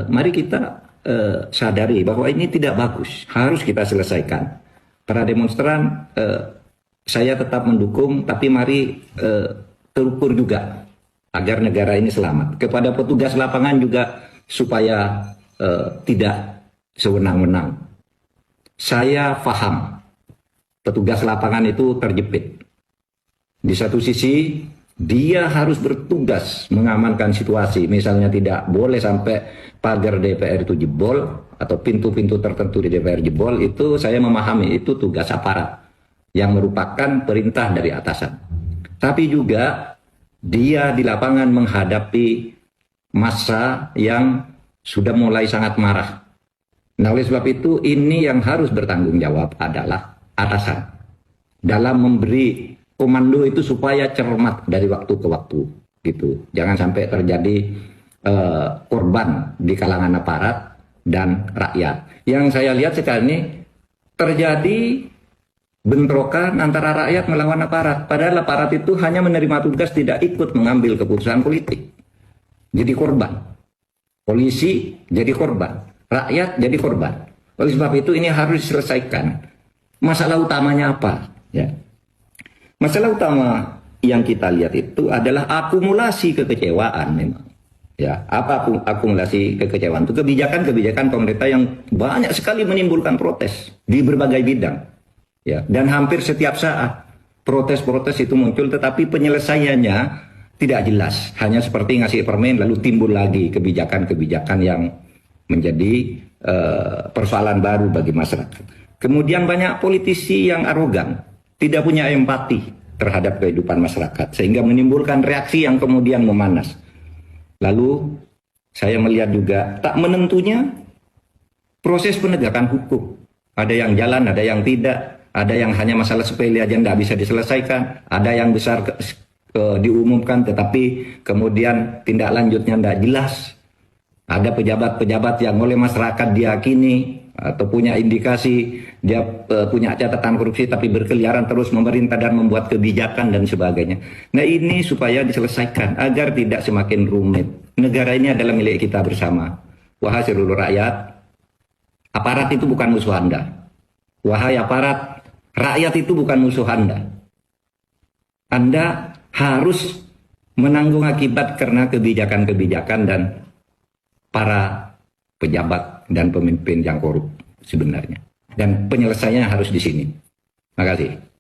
mari kita sadari bahwa ini tidak bagus, harus kita selesaikan. Para demonstran, saya tetap mendukung, tapi mari terukur juga agar negara ini selamat. Kepada petugas lapangan juga supaya tidak sewenang-wenang. Saya paham petugas lapangan itu terjepit. Di satu sisi dia harus bertugas mengamankan situasi, misalnya tidak boleh sampai pagar DPR itu jebol atau pintu-pintu tertentu di DPR jebol. Itu saya memahami, itu tugas aparat yang merupakan perintah dari atasan. Tapi juga dia di lapangan menghadapi massa yang sudah mulai sangat marah. Nah, oleh sebab itu ini yang harus bertanggung jawab adalah atasan dalam memberi komando itu supaya cermat dari waktu ke waktu gitu. Jangan sampai terjadi korban di kalangan aparat dan rakyat. Yang saya lihat sekarang ini terjadi bentrokan antara rakyat melawan aparat. Padahal aparat itu hanya menerima tugas, tidak ikut mengambil keputusan politik. Jadi korban. Polisi jadi korban. Rakyat jadi korban. Oleh sebab itu ini harus diselesaikan. Masalah utamanya apa? Ya. Masalah utama yang kita lihat itu adalah akumulasi kekecewaan memang. Ya, apa akumulasi kekecewaan? Itu kebijakan-kebijakan pemerintah yang banyak sekali menimbulkan protes di berbagai bidang. Ya, dan hampir setiap saat protes-protes itu muncul, tetapi penyelesaiannya tidak jelas. Hanya seperti ngasih permen lalu timbul lagi kebijakan-kebijakan yang menjadi persoalan baru bagi masyarakat. Kemudian banyak politisi yang arogan, tidak punya empati terhadap kehidupan masyarakat, sehingga menimbulkan reaksi yang kemudian memanas. Lalu saya melihat juga tak menentunya proses penegakan hukum. Ada yang jalan, ada yang tidak, ada yang hanya masalah sepele aja tidak bisa diselesaikan, ada yang besar diumumkan tetapi kemudian tindak lanjutnya tidak jelas. Ada pejabat-pejabat yang oleh masyarakat diyakini atau punya indikasi dia punya catatan korupsi tapi berkeliaran terus memerintah dan membuat kebijakan dan sebagainya. Nah, ini supaya diselesaikan agar tidak semakin rumit. Negara ini adalah milik kita bersama. Wahai seluruh rakyat, aparat itu bukan musuh Anda. Wahai aparat, rakyat itu bukan musuh Anda. Anda harus menanggung akibat karena kebijakan-kebijakan dan para pejabat dan pemimpin yang korup sebenarnya. Dan penyelesaiannya harus di sini. Terima kasih.